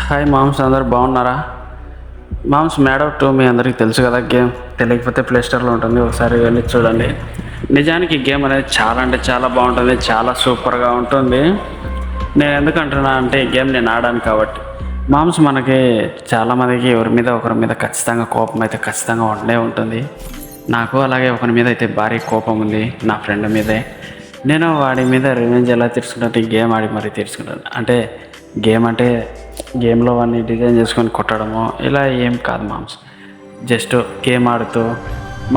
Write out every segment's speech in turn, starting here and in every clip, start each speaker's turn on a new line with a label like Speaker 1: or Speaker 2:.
Speaker 1: Hi moms, అందరు బాగున్నారా? Moms made out 2 మీ అందరికీ తెలుసు కదా. గేమ్ తెలియకపోతే ప్లే స్టోర్లో ఉంటుంది, ఒకసారి వెళ్ళి చూడండి. నిజానికి ఈ గేమ్ అనేది చాలా అంటే చాలా బాగుంటుంది, చాలా సూపర్గా ఉంటుంది. నేను ఎందుకు అంటున్నా అంటే ఈ గేమ్ నేను ఆడాను కాబట్టి. మామ్స్, మనకి చాలామందికి ఒకరి మీద ఖచ్చితంగా కోపం అయితే ఖచ్చితంగా ఉండే ఉంటుంది. నాకు అలాగే ఒకరి మీద అయితే భారీ కోపం ఉంది, నా ఫ్రెండ్ మీదే. నేను వాడి మీద రివెంజ్ ఎలా తీర్చుకుంటాను, ఈ గేమ్ ఆడి మరీ తీర్చుకుంటాను. అంటే గేమ్లో వాడిని డిజైన్ చేసుకొని కొట్టడము ఇలా ఏం కాదు మామ్స్. జస్ట్ గేమ్ ఆడుతూ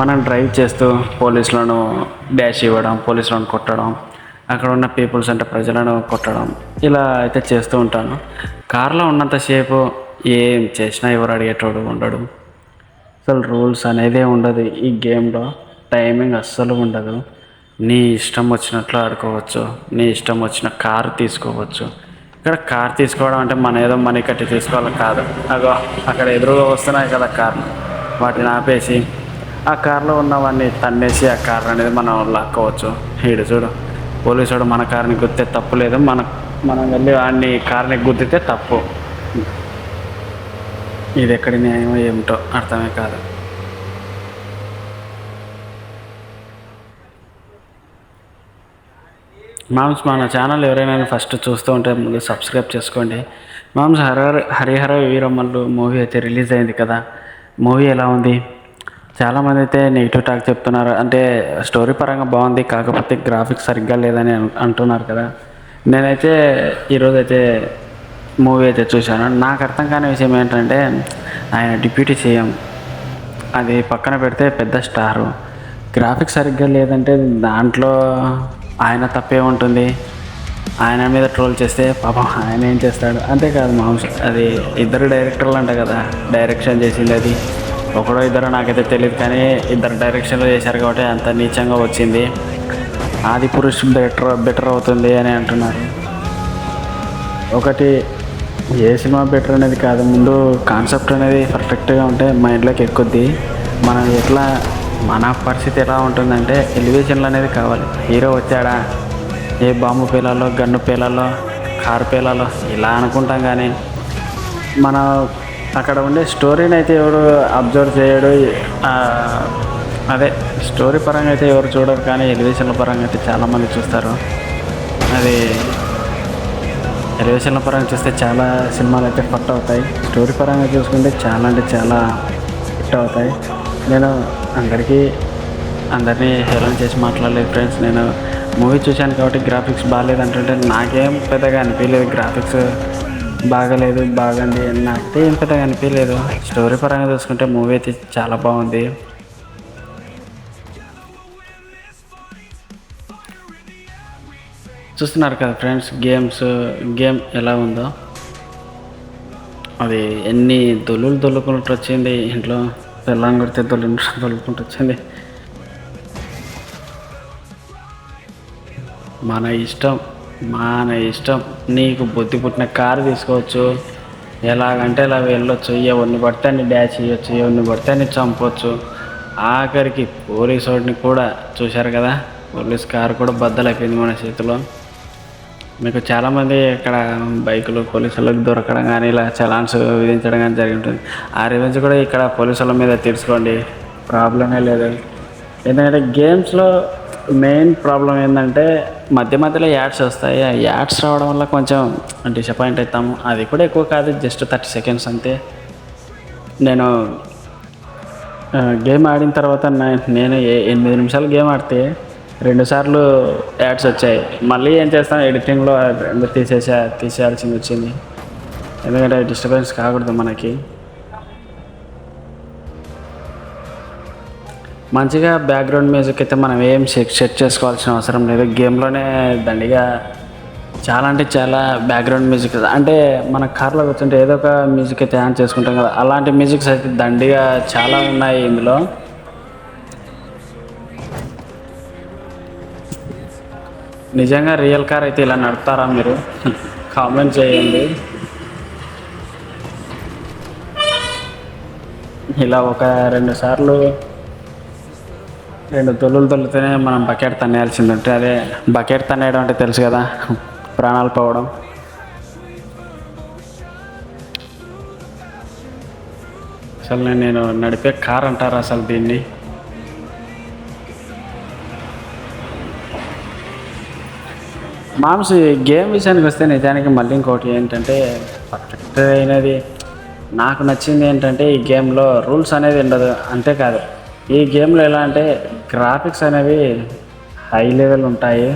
Speaker 1: మనం డ్రైవ్ చేస్తూ పోలీసులను డాష్ ఇవ్వడం, పోలీసులను కొట్టడం, అక్కడ ఉన్న పీపుల్స్ అంటే ప్రజలను కొట్టడం ఇలా అయితే చేస్తూ ఉంటాను. కార్లో ఉన్నంతసేపు ఏం చేసినా ఎవరు అడిగేటోడు ఉండడు. అసలు రూల్స్ అనేదే ఉండదు ఈ గేమ్లో. టైమింగ్ అస్సలు ఉండదు. నీ ఇష్టం వచ్చినట్లు ఆడుకోవచ్చు, నీ ఇష్టం వచ్చిన కారు తీసుకోవచ్చు. ఇక్కడ కార్ తీసుకోవడం అంటే మన ఏదో మనీ కట్టి తీసుకోవాలి కాదు. అగో అక్కడ ఎదురుగా వస్తున్నాయి కదా కార్లు, వాటిని ఆపేసి ఆ కార్లో ఉన్నవన్నీ తన్నేసి ఆ కార్ అనేది మనం లాక్కోవచ్చు. ఈడు చూడు, పోలీసుడు మన కార్ని గుద్దితే తప్పు లేదు, మనం వెళ్ళి వాడిని కార్ని గుద్దితే తప్పు. ఇది ఎక్కడి న్యాయం ఏమిటో అర్థమే కాదు. మామ్స్, మన ఛానల్ ఎవరైనా ఫస్ట్ చూస్తూ ఉంటే ముందు సబ్స్క్రైబ్ చేసుకోండి. మామ్స్, హరిహర వీరమల్లు మూవీ అయితే రిలీజ్ అయింది కదా. మూవీ ఎలా ఉంది? చాలామంది అయితే నెగిటివ్ టాక్ చెప్తున్నారు. అంటే స్టోరీ పరంగా బాగుంది, కాకపోతే గ్రాఫిక్స్ సరిగ్గా లేదని అంటున్నారు కదా. నేనైతే ఈరోజైతే మూవీ అయితే చూశాను. నాకు అర్థం కాని విషయం ఏంటంటే, ఆయన డిప్యూటీ సీఎం అది పక్కన పెడితే పెద్ద స్టారు, గ్రాఫిక్స్ సరిగ్గా లేదంటే దాంట్లో ఆయన తప్పే ఉంటుంది. ఆయన మీద ట్రోల్ చేస్తే పాపం ఆయన ఏం చేస్తాడు? అంతేకాదు మాంస్, అది ఇద్దరు డైరెక్టర్లు అంట కదా డైరెక్షన్ చేసింది. అది ఒకడో ఇద్దరు నాకైతే తెలియదు, కానీ ఇద్దరు డైరెక్షన్లో చేశారు కాబట్టి అంత నీచంగా వచ్చింది. ఆది పురుష్ బెటర్ అవుతుంది అని అంటున్నారు. ఒకటి ఏ సినిమా బెటర్ అనేది కాదు, ముందు కాన్సెప్ట్ అనేది పర్ఫెక్ట్గా ఉంటే మైండ్లోకి ఎక్కుద్ది. మనం మన పరిస్థితి ఎలా ఉంటుందంటే ఎలివేషన్లు అనేది కావాలి. హీరో వచ్చాడా, ఏ బాంబు పేలాలో, గన్ను పేలాలో, కారు పేలాలో ఇలా అనుకుంటాం, కానీ మనం అక్కడ ఉండే స్టోరీని అయితే ఎవరు అబ్జర్వ్ చేయడు. అదే స్టోరీ పరంగా అయితే ఎవరు చూడరు, కానీ ఎలివేషన్ల పరంగా అయితే చాలామంది చూస్తారు. అది ఎలివేషన్ల పరంగా చూస్తే చాలా సినిమాలు అయితే ఫట్ అవుతాయి. స్టోరీ పరంగా చూసుకుంటే చాలా అంటే చాలా హిట్ అవుతాయి. నేను అందరినీ హేళన చేసి మాట్లాడలేదు ఫ్రెండ్స్. నేను మూవీ చూశాను కాబట్టి గ్రాఫిక్స్ బాగాలేదు అంటుంటే నాకేం పెద్దగా అనిపించలేదు. గ్రాఫిక్స్ బాగలేదు బాగుంది నాకైతే ఏం పెద్దగా అనిపించలేదు. స్టోరీ పరంగా చూసుకుంటే మూవీ అయితే చాలా బాగుంది. చూస్తున్నారు కదా ఫ్రెండ్స్, గేమ్ ఎలా ఉందో. అది ఎన్ని దొల్లుకుంటూ వచ్చింది, ఇంట్లో పెళ్ళాన్ని కొడితే దొల్లుకుంటూ వచ్చింది. మన ఇష్టం. నీకు బుద్ధి పుట్టిన కారు తీసుకోవచ్చు, ఎలాగంటే అలా వెళ్ళొచ్చు, ఎవరిని పడితే అన్ని డాష్ చేయొచ్చు, ఎవరిని పడితే అన్ని చంపవచ్చు. ఆఖరికి పోలీసు వాడిని కూడా చూశారు కదా, పోలీస్ కారు కూడా బద్దలైపోయింది మన చేతిలో. మీకు చాలామంది ఇక్కడ బైకులు పోలీసులకు దొరకడం కానీ ఇలా చలాన్స్ విధించడం కానీ జరిగి ఉంటుంది. ఆ రివెంజ్ కూడా ఇక్కడ పోలీసుల మీద తీర్చుకోండి, ప్రాబ్లమే లేదు. ఎందుకంటే గేమ్స్లో మెయిన్ ప్రాబ్లం ఏంటంటే మధ్యలో యాడ్స్ వస్తాయి. ఆ యాడ్స్ రావడం వల్ల కొంచెం డిసప్పాయింట్ అవుతాము. అది కూడా ఎక్కువ కాదు, జస్ట్ 30 సెకండ్స్ అంతే. నేను గేమ్ ఆడిన తర్వాత నేను 8 నిమిషాలు గేమ్ ఆడితే 2 సార్లు యాడ్స్ వచ్చాయి. మళ్ళీ ఏం చేస్తాను, ఎడిటింగ్లో తీసేయాల్సింది వచ్చింది. ఎందుకంటే డిస్టర్బెన్స్ కాకూడదు మనకి. మంచిగా బ్యాక్గ్రౌండ్ మ్యూజిక్ అయితే మనం ఏం సెట్ చేసుకోవాల్సిన అవసరం లేదు. గేమ్లోనే దండిగా చాలా అంటే చాలా బ్యాక్గ్రౌండ్ మ్యూజిక్, అంటే మన కార్లో కూర్చుంటే ఏదో ఒక మ్యూజిక్ అయితే ఆన్ చేసుకుంటాం కదా, అలాంటి మ్యూజిక్స్ అయితే దండిగా చాలా ఉన్నాయి ఇందులో. నిజంగా రియల్ కార్ అయితే ఇలా నడుపుతారా మీరు? కామెంట్ చేయండి. ఇలా ఒక 2 సార్లు 2 తొల్లితేనే మనం బకెట్ తన్నేయాల్సింది ఉంటే, అదే బకెట్ తన్నేయడం అంటే తెలుసు కదా, ప్రాణాలు పోవడం. అసలు నేను నడిపే కార్ అంటారు అసలు దీన్ని. మామ్స్ గేమ్ విషయానికి వస్తే నిజానికి మళ్ళీ ఇంకోటి ఏంటంటే పర్ఫెక్ట్ అయినది నాకు నచ్చింది ఏంటంటే ఈ గేమ్లో రూల్స్ అనేది ఉండదు. అంతేకాదు ఈ గేమ్లో ఎలా అంటే గ్రాఫిక్స్ అనేవి హై లెవెల్ ఉంటాయి,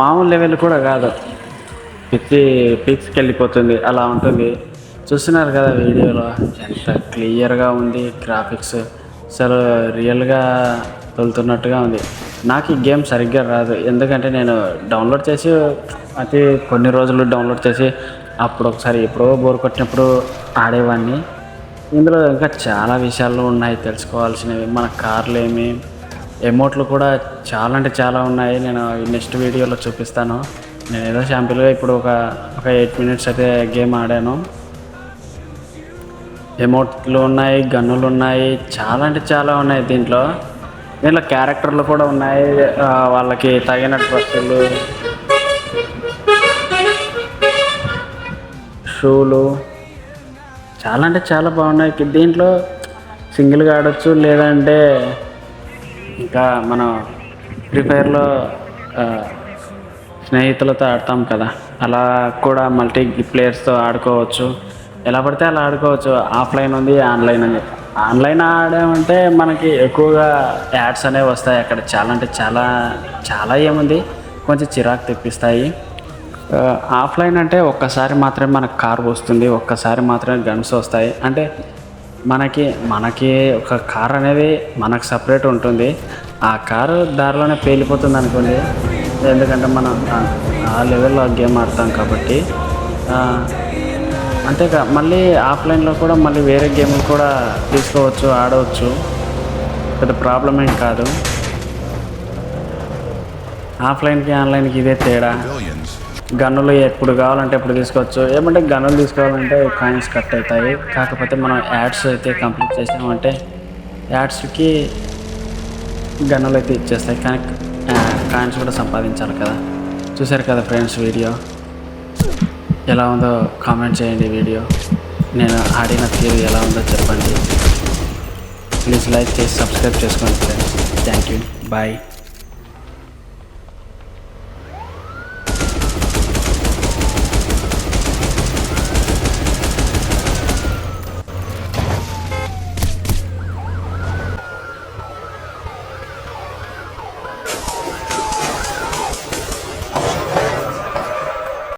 Speaker 1: మామూలు లెవెల్ కూడా కాదు, పిక్స్కి వెళ్ళిపోతుంది అలా ఉంటుంది. చూస్తున్నారు కదా వీడియోలో ఎంత క్లియర్గా ఉంది గ్రాఫిక్స్, అసలు రియల్గా వెళ్తున్నట్టుగా ఉంది. నాకు ఈ గేమ్ సరిగ్గా రాదు, ఎందుకంటే నేను డౌన్లోడ్ చేసి కొన్ని రోజులు డౌన్లోడ్ చేసి అప్పుడు ఒకసారి ఎప్పుడో బోర్ కొట్టినప్పుడు ఆడేవాడిని. ఇందులో ఇంకా చాలా విషయాలు ఉన్నాయి తెలుసుకోవాల్సినవి. మన కార్లు ఏమి ఎమోట్లు కూడా చాలా అంటే చాలా ఉన్నాయి. నేను నెక్స్ట్ వీడియోలో చూపిస్తాను. నేను ఏదో శాంపిల్గా ఇప్పుడు ఒక 8 మినిట్స్ అయితే గేమ్ ఆడాను. ఎమోట్లు ఉన్నాయి, గన్నులు ఉన్నాయి, చాలా అంటే చాలా ఉన్నాయి దీంట్లో క్యారెక్టర్లు కూడా ఉన్నాయి, వాళ్ళకి తగిన డ్రెస్సులు, షూలు చాలా అంటే చాలా బాగున్నాయి. దీంట్లో సింగిల్గా ఆడొచ్చు, లేదంటే ఇంకా మనం ఫ్రీ ఫైర్లో స్నేహితులతో ఆడతాం కదా, అలా కూడా మల్టీ ప్లేయర్స్తో ఆడుకోవచ్చు. ఎలా పడితే అలా ఆడుకోవచ్చు. ఆఫ్లైన్ ఉంది, ఆన్లైన్ ఉంది. ఆన్లైన్ ఆడామంటే మనకి ఎక్కువగా యాడ్స్ అనేవి వస్తాయి అక్కడ. చాలా అంటే చాలా చాలా ఏముంది, కొంచెం చిరాకు తెప్పిస్తాయి. ఆఫ్లైన్ అంటే ఒక్కసారి మాత్రమే మనకు కార్ వస్తుంది, ఒక్కసారి మాత్రమే గన్స్ వస్తాయి. అంటే మనకి ఒక కార్ అనేది మనకు సపరేట్ ఉంటుంది. ఆ కారు దారిలోనే పేలిపోతుంది అనుకోండి, ఎందుకంటే మనం ఆ లెవెల్లో గేమ్ ఆడతాం కాబట్టి. అంతేకా మళ్ళీ ఆఫ్లైన్లో కూడా మళ్ళీ వేరే గేమ్లు కూడా తీసుకోవచ్చు, ఆడవచ్చు, పెద్ద ప్రాబ్లం ఏం కాదు. ఆఫ్లైన్కి ఆన్లైన్కి ఇదే తేడా. గన్నులు ఎప్పుడు కావాలంటే ఎప్పుడు తీసుకోవచ్చు. ఏమంటే గన్నులు తీసుకోవాలంటే కాయిన్స్ కట్ అవుతాయి. కాకపోతే మనం యాడ్స్ అయితే కంప్లీట్ చేసామంటే యాడ్స్కి గన్నులు అయితే ఇచ్చేస్తాయి, కానీ కాయిన్స్ కూడా సంపాదించాలి కదా. చూసారు కదా ఫ్రెండ్స్, వీడియో ఎలా ఉందో కామెంట్ చేయండి. వీడియో నేను ఆడిన తీరు ఎలా ఉందో చెప్పండి. ప్లీజ్ లైక్ చేసి సబ్స్క్రైబ్ చేసుకోండి ఫ్రెండ్స్. Thank you, bye.